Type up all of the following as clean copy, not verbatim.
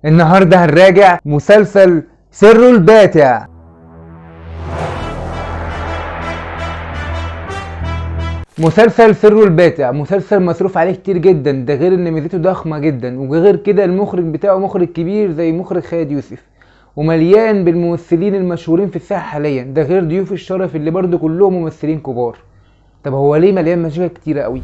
النهارده هنراجع مسلسل سر الباتع. مسلسل سر الباتع مسلسل مصروف عليه كتير جدا، ده غير ان ميزته ضخمه جدا، وغير كده المخرج بتاعه مخرج كبير زي مخرج خالد يوسف، ومليان بالممثلين المشهورين في الساحه حاليا، ده غير ضيوف الشرف اللي برضو كلهم ممثلين كبار. طب هو ليه مليان مشاكل كتيره قوي؟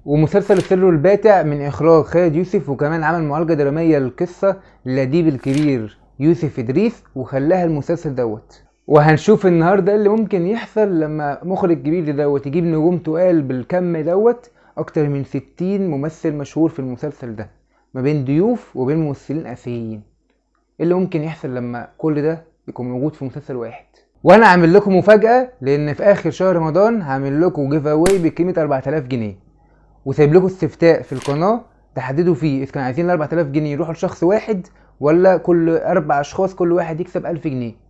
ومسلسل السر الباتع من اخراج خالد يوسف، وكمان عمل معالجه دراميه للقصه للاديب الكبير يوسف ادريس، وخلاها المسلسل دوت. وهنشوف النهارده اللي ممكن يحصل لما مخرج كبير دوت يجيب نجوم تقال بالكم دوت، اكتر من 60 ممثل مشهور في المسلسل ده، ما بين ضيوف وبين ممثلين اساسيين. ايه اللي ممكن يحصل لما كل ده يكون موجود في مسلسل واحد؟ وانا عامل لكم مفاجاه، لان في اخر شهر رمضان هعمل لكم جيف اواي بقيمه 4000 جنيه، وسايب لكم استفتاء في القناه تحددوا فيه اذا كانوا عايزين ال 4000 جنيه يروحوا لشخص واحد، ولا كل 4 اشخاص كل واحد يكسب 1000 جنيه.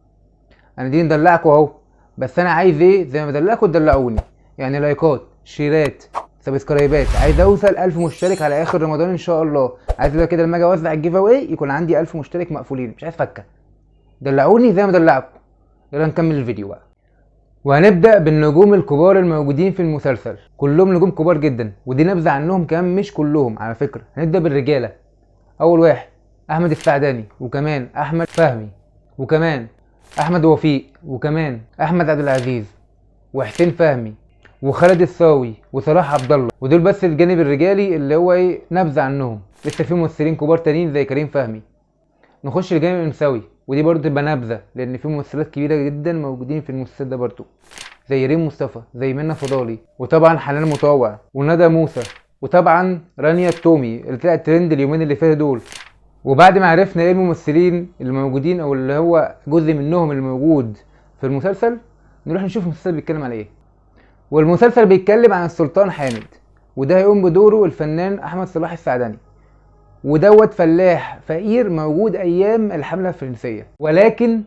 انا دي ندلعكم اهو، بس انا عايز ايه؟ زي ما بدلعكم تدلعوني، يعني لايكات، شيرات، سبسكرايبات. عايز اوصل 1000 مشترك على اخر رمضان ان شاء الله. عايز كده لما اجي اوزع الجيف اواي يكون عندي 1000 مشترك مقفولين، مش عايز فكه. دلعوني زي ما دلعكم. يلا نكمل الفيديو بقى. وهنبدأ بالنجوم الكبار الموجودين في المسلسل، كلهم نجوم كبار جدا، ودي نبذة عنهم كمان مش كلهم على فكرة. هنبدأ بالرجالة. أول واحد أحمد السعداني، وكمان أحمد فهمي، وكمان أحمد وفيق، وكمان أحمد عبد العزيز، وحسين فهمي، وخالد الصاوي، وصلاح عبد الله. ودول بس الجانب الرجالي اللي هو ايه نبذة عنهم. لسه في ممثلين كبار تانيين زي كريم فهمي. نخش لجانب النسوي، ودي برضه تبقى نبذه، لان في ممثلات كبيره جدا موجودين في المسلسل ده برضه، زي ريم مصطفى، زي منى فضالي، وطبعا حنان مطاوع، وندى موسى، وطبعا رانيا التومي اللي طلعت ترند اليومين اللي فاتوا دول. وبعد ما عرفنا ايه الممثلين اللي موجودين او اللي هو جزء منهم اللي موجود في المسلسل، نروح نشوف المسلسل بيتكلم على ايه. والمسلسل بيتكلم عن السلطان حامد، وده هيقوم بدوره الفنان احمد صلاح السعدني، ودوت فلاح فقير موجود ايام الحمله الفرنسيه، ولكن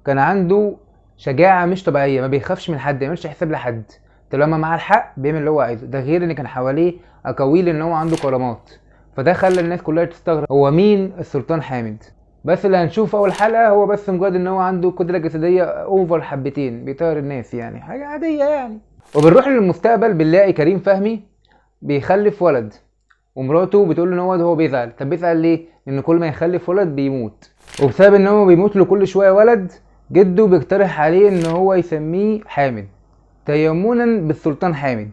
كان عنده شجاعه مش طبيعيه، ما بيخافش من حد، ما بيعملش حساب لحد، طالما معاه الحق بيعمل اللي هو عايزه. ده غير ان كان حواليه اقاويل ان هو عنده كرامات، فده خلى الناس كلها تستغرب هو مين السلطان حامد. بس اللي هنشوف اول حلقه هو بس مجرد ان هو عنده قدره جسديه اوفر حبتين، بيطير الناس، يعني حاجه عاديه يعني. وبنروح للمستقبل بنلاقي كريم فهمي بيخلف ولد، ومراته بتقول له ان هو بيزعل. طب بيزعل ليه؟ لان كل ما يخلف ولد بيموت، وبسبب ان هو بيموت له كل شويه ولد، جده بيقترح عليه ان هو يسميه حامد تيمنا بالسلطان حامد،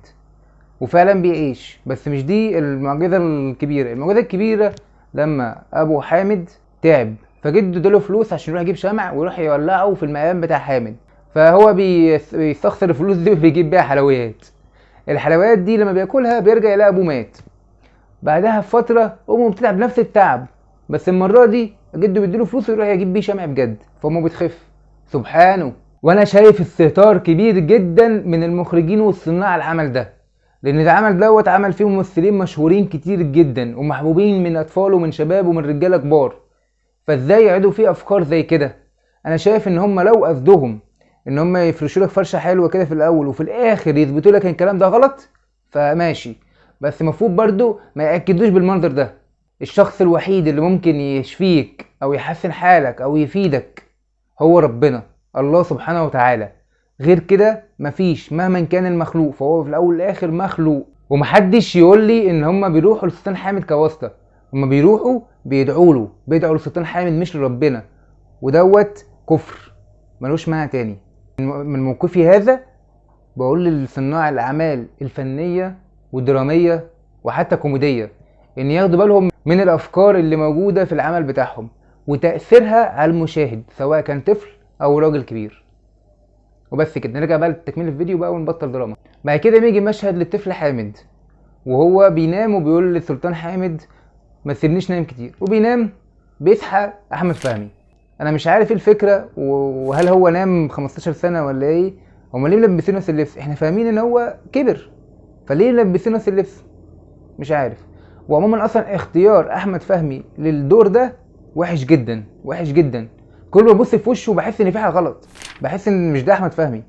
وفعلا بيعيش. بس مش دي المعجزه الكبيره. المعجزه الكبيره لما ابو حامد تعب، فجده اداله فلوس عشان يروح يجيب شمع ويروح يولعه في المقام بتاع حامد، فهو بيستخسر الفلوس دي وبيجيب بيها حلويات. الحلويات دي لما بياكلها بيرجع يلاقي ابوه مات. بعدها بفترة أمه بتتعب نفس التعب، بس المرة دي جده بيديله فلوس ويروح يجيب بيه شمع بجد، فأمه بتخف. سبحانه. وأنا شايف استهتار كبير جدا من المخرجين والصناع العمل ده، لأن العمل دوت عمل فيه ممثلين مشهورين كتير جدا ومحبوبين من أطفال ومن شباب ومن رجالة كبار، فازاي يعيدوا فيه أفكار زي كده؟ أنا شايف إن هم لو قصدهم إن هم يفرشوا لك فرشة حلوة كده في الأول وفي الآخر يثبتوا لك إن الكلام ده غلط، فماشي. بس المفروض برضو ما يأكدوش بالمنظر ده. الشخص الوحيد اللي ممكن يشفيك او يحسن حالك او يفيدك هو ربنا، الله سبحانه وتعالى. غير كده مفيش، مهما كان المخلوق فهو في الاول والاخر مخلوق. ومحدش يقول لي ان هما بيروحوا للسلطان حامد كواسطة، هما بيروحوا بيدعوا للسلطان حامد مش لربنا، ودوت كفر ملوش معنى تاني. من موقفي هذا بقول لصناع الاعمال الفنيه والدراميه وحتى كوميديه ان ياخدوا بالهم من الافكار اللي موجوده في العمل بتاعهم وتاثيرها على المشاهد، سواء كان طفل او راجل كبير. وبس كده، نرجع بقى لتكمله الفيديو بقى ونبطل دراما. بعد كده بيجي مشهد للطفل حامد وهو بينام، وبيقول للسلطان حامد ما تسيبنيش نايم كتير، وبينام. بيصحى احمد فهمي. انا مش عارف ايه الفكره، وهل هو نام 15 سنه ولا ايه؟ هما ليه ملبسينه نفس اللبس؟ احنا فاهمين ان هو كبر، فليه ملبسينه نفس اللبس؟ مش عارف. وعموما اصلا اختيار احمد فهمي للدور ده وحش جدا وحش جدا. كل ما ابص في وشه بحس ان في حاجه غلط، بحس ان مش ده احمد فهمي.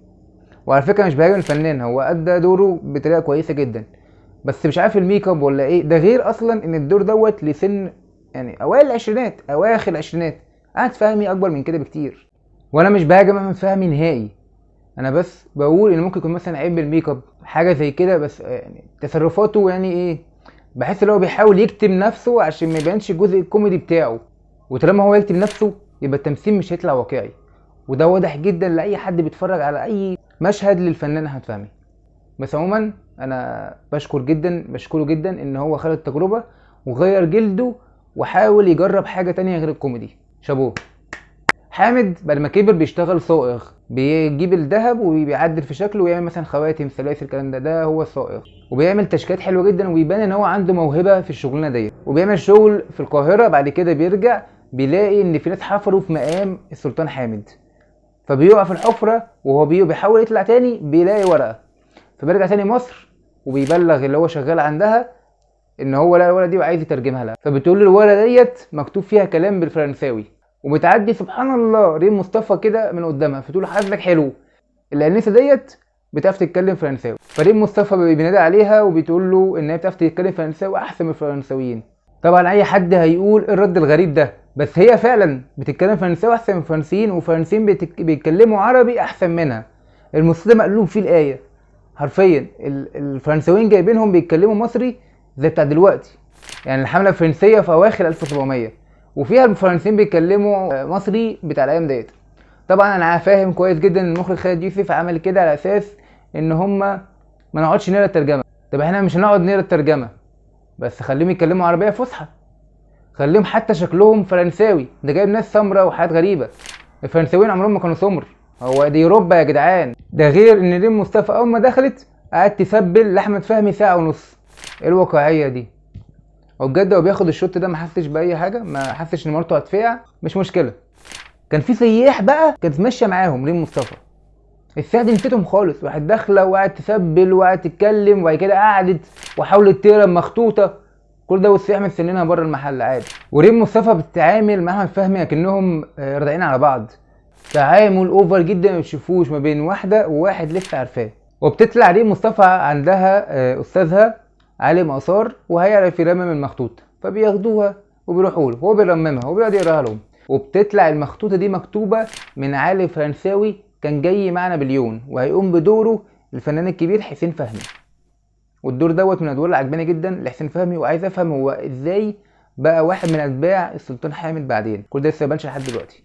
وعلى فكره مش بهاجم الفنان، هو ادى دوره بطريقه كويسه جدا، بس مش عارف الميك اب ولا ايه. ده غير اصلا ان الدور دوت لسن يعني اوائل العشرينات اواخر العشرينات. احمد فهمي اكبر من كده بكتير. وانا مش بهاجم احمد فهمي نهائي، انا بس بقول ان ممكن يكون مثلا عيب بالميك اب حاجه زي كده، بس يعني تصرفاته يعني ايه، بحس ان هو بيحاول يكتم نفسه عشان ما يبانش الجزء الكوميدي بتاعه، وطالما هو يكتم نفسه يبقى التمثيل مش هيطلع واقعي، وده واضح جدا لاي حد بيتفرج على اي مشهد للفنان احمد فهمي. بس عموما انا بشكره جدا ان هو خد التجربه وغير جلده وحاول يجرب حاجه تانية غير الكوميدي. شابوه. حامد بعد ما كبر بيشتغل صائغ، بيجيب الذهب وبيعدل في شكله ويعمل مثلا خواتم سلاسل الكلام ده هو صائغ، وبيعمل تشكيلات حلوه جدا وبيبان ان هو عنده موهبه في الشغلانه ديت، وبيعمل شغل في القاهره. بعد كده بيرجع بيلاقي ان في ناس حفروا في مقام السلطان حامد، فبيقع في الحفره وهو بيحاول يطلع تاني بيلاقي ورقه، فبيرجع تاني مصر وبيبلغ اللي هو شغال عندها ان هو لقى الورقه دي وعايز يترجمها لها، فبتقول له الورقه ديت مكتوب فيها كلام بالفرنساوي، وبتعدي سبحان الله ريم مصطفى كده من قدامها فتقول له حظك حلو الانسه ديت بتعرف تتكلم فرنساوي. فريم مصطفى بينادي عليها وبتقول له ان هي بتعرف تتكلم فرنساوي احسن من الفرنساويين. طبعا اي حد هيقول الرد الغريب ده، بس هي فعلا بتتكلم فرنساوي احسن من الفرنسيين، والفرنسيين بيتكلموا عربي احسن منها. المصري ده مقلوب فيه الايه حرفيا. الفرنساويين جايبينهم بيتكلموا مصري زي بتاع دلوقتي، يعني الحمله الفرنسيه في اواخر 1700 وفيها الفرنسيين بيتكلموا مصري بتاع الايام ديت. طبعا انا فاهم كويس جدا ان المخرج خالد يوسف عمل كده على اساس ان هما ما نقعدش نقرا الترجمه. طب احنا مش هنقعد نقرا الترجمه، بس خليهم يتكلموا عربيه فصحى، خليهم حتى شكلهم فرنساوي. ده جايب ناس سمراء وحاجات غريبه، الفرنساويين عمرهم ما كانوا سمر، هو دي اوروبا يا جدعان. ده غير ان ريم مصطفى اول ما دخلت قعدت تسبل لاحمد فهمي ساعه ونص. ايه الواقعيه دي؟ هو بجد هو بياخد الشوت ده ما حسش باي حاجه، ما حسش ان مرته هتفقع، مش مشكله. كان في سياح بقى كانت ماشيه معاهم ريم مصطفى، السياح دي نسيتهم خالص، واحد داخله وقعدت تسبل وقعدت تتكلم وبعد كده قعدت وحاولت تقرا مخطوطه، كل ده والسياح مستنينها بره المحل عادي. وريم مصطفى بتتعامل مع احمد فهمي اكنهم راضعين على بعض، تعامل اوفر جدا ما تشوفوش ما بين واحده وواحد لسه عارفاه. وبتطلع ريم مصطفى عندها استاذها عالم اثار وهيعرف يرمم المخطوطه، فبياخدوها وبيروحوا له هو بيرممها وبيقعد يقراها لهم، وبتطلع المخطوطه دي مكتوبه من عالم فرنساوي كان جاي مع نابليون وهيقوم بدوره الفنان الكبير حسين فهمي. والدور دوت من الادوار اللي عجباني جدا لحسين فهمي، وعايز افهم هو ازاي بقى واحد من اتباع السلطان حامد بعدين، كل ده لسه مبانش لحد دلوقتي.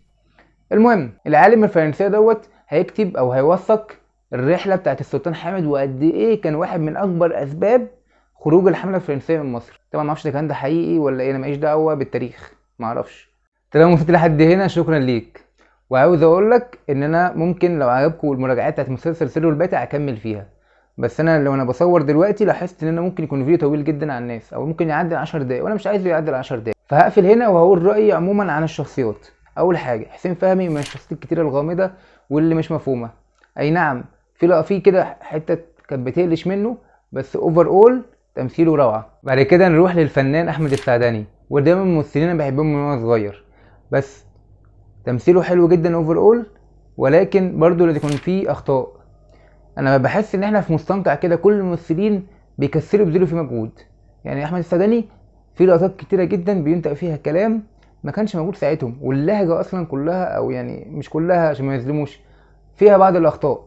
المهم العالم الفرنساوي دوت هيكتب او هيوثق الرحله بتاعت السلطان حامد وقد ايه كان واحد من اكبر اسباب خروج الحمله الفرنسيه من مصر. طبعا ما اعرفش ده كان ده حقيقي ولا ايه، انا ماليش دعوه بالتاريخ ما اعرفش. طالما وصلت لحد هنا شكرا ليك، وعاوز اقول لك ان انا ممكن لو عجبكم المراجعات بتاعت مسلسل سر والباتع اكمل فيها، بس انا لو انا بصور دلوقتي لاحظت ان انا ممكن يكون فيديو طويل جدا عن الناس او ممكن يعدي 10 دقايق وانا مش عايزه يعدي 10 دقايق، فهقفل هنا وهقول رايي عموما عن الشخصيات. اول حاجه حسين فهمي من الشخصيات الكتيره الغامضه واللي مش مفهومه، اي نعم في كده حته كانت بتقلش منه، بس اوفر اول تمثيله روعه. بعد كده نروح للفنان احمد السعداني، وده من الممثلين انا بحبهم من وانا صغير، بس تمثيله حلو جدا اوفر اول، ولكن برضو لازم يكون فيه اخطاء. انا بحس ان احنا في مستنقع كده كل الممثلين بيكسلوا يبذلوا فيه مجهود. يعني احمد السعداني في لقطات كتيره جدا بينطق فيها كلام ما كانش موجود ساعتهم، واللهجه اصلا كلها او يعني مش كلها عشان ما يظلموش فيها بعض الاخطاء،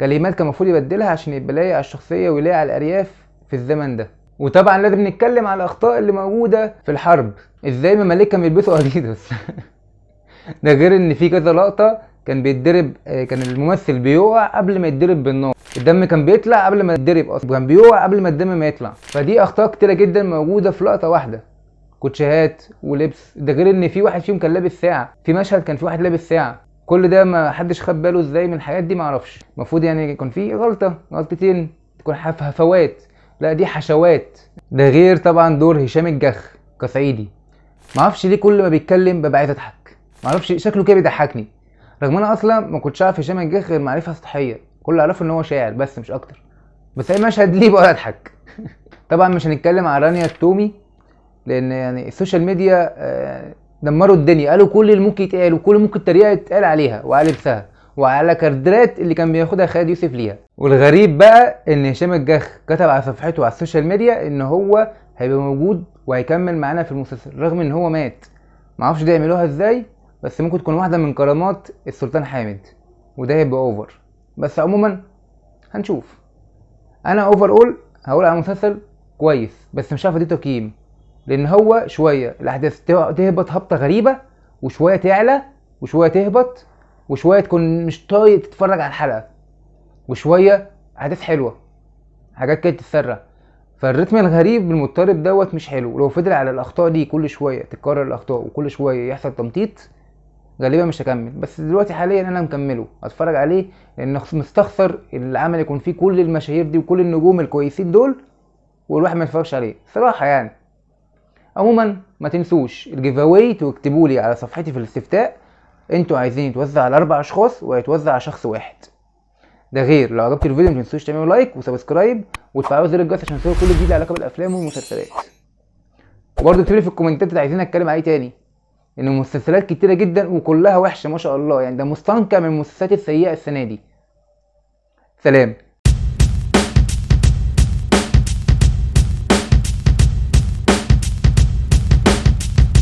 كلمات كان المفروض يبدلها عشان يبقى لايق على الشخصيه ويلاقي على الارياف في الزمن ده. وطبعا لازم نتكلم على الاخطاء اللي موجوده في الحرب، ازاي مماليك كانوا بيلبسوا اديداس ده غير ان في كذا لقطه كان بيتضرب، كان الممثل بيقع قبل ما يتضرب بالنار، الدم كان بيطلع قبل ما يتضرب اصلا، كان بيقع قبل ما الدم ما يطلع، فدي اخطاء كتيره جدا موجوده في لقطه واحده، كوتشيهات ولبس. ده غير ان في واحد فيهم كان لابس ساعه، في مشهد كان في واحد لابس ساعه، كل ده ما حدش خد باله ازاي من الحاجات دي، ما اعرفش. المفروض يعني يكون في غلطتين تكون هفوات، لا دي حشوات. ده غير طبعا دور هشام الجخ كصعيدي، ما اعرفش ليه كل ما بيتكلم ببقى عايز اضحك، ما اعرفش شكله كده بيضحكني، رغم انا اصلا ما كنتش عارف هشام الجخ غير معرفه سطحيه، كل اللي اعرفه ان هو شاعر بس مش اكتر، بس اي مشهد ليه بقعد اضحك طبعا مش هنتكلم عن رانيا التومي، لان يعني السوشيال ميديا دمروا الدنيا، قالوا كل اللي ممكن يتقال وكل اللي ممكن طريقه يتقال عليها وعلى لبسها وعلى كاردرات اللي كان بياخدها خالد يوسف ليها. والغريب بقى ان هشام الجخ كتب على صفحته على السوشيال ميديا ان هو هيبقى موجود وهيكمل معانا في المسلسل رغم ان هو مات. معرفش دي يعملوها ازاي، بس ممكن تكون واحده من كرامات السلطان حامد، وده هيبقى اوفر. بس عموما هنشوف. انا اوفر اول هقول على مسلسل كويس، بس مش عارف اديه تقييم، لان هو شويه الاحداث تهبط هبطه غريبه، وشويه تعلى، وشويه تهبط، وشويه تكون مش طايق تتفرج على الحلقه، وشويه احداث حلوه، حاجات كده تتسرع. فالريتم الغريب المضطرب دوت مش حلو. لو فضل على الاخطاء دي كل شويه تتكرر الاخطاء وكل شويه يحصل تمطيط، غالبا مش هكمل. بس دلوقتي حاليا انا مكمله اتفرج عليه، لان مستخسر العمل يكون فيه كل المشاهير دي وكل النجوم الكويسين دول والواحد ما يتفرجش عليه صراحه يعني. عموما ما تنسوش الجيف اواي، تكتبوا لي على صفحتي في الاستفتاء انتوا عايزين يتوزع على 4 اشخاص ويتوزع على شخص واحد. ده غير لو عجبت الفيديو ما تنسوش تعملوا لايك وسبسكرايب وتفعلوا زر الجرس عشان توصلوا كل جديد علاقه بالافلام والمسلسلات. وبرضه اكتبوا لي في الكومنتات اللي عايزين اتكلم عليه تاني، ان المسلسلات كتيره جدا وكلها وحشه ما شاء الله، يعني ده مستنقع من المسلسلات السيئه السنه دي. سلام.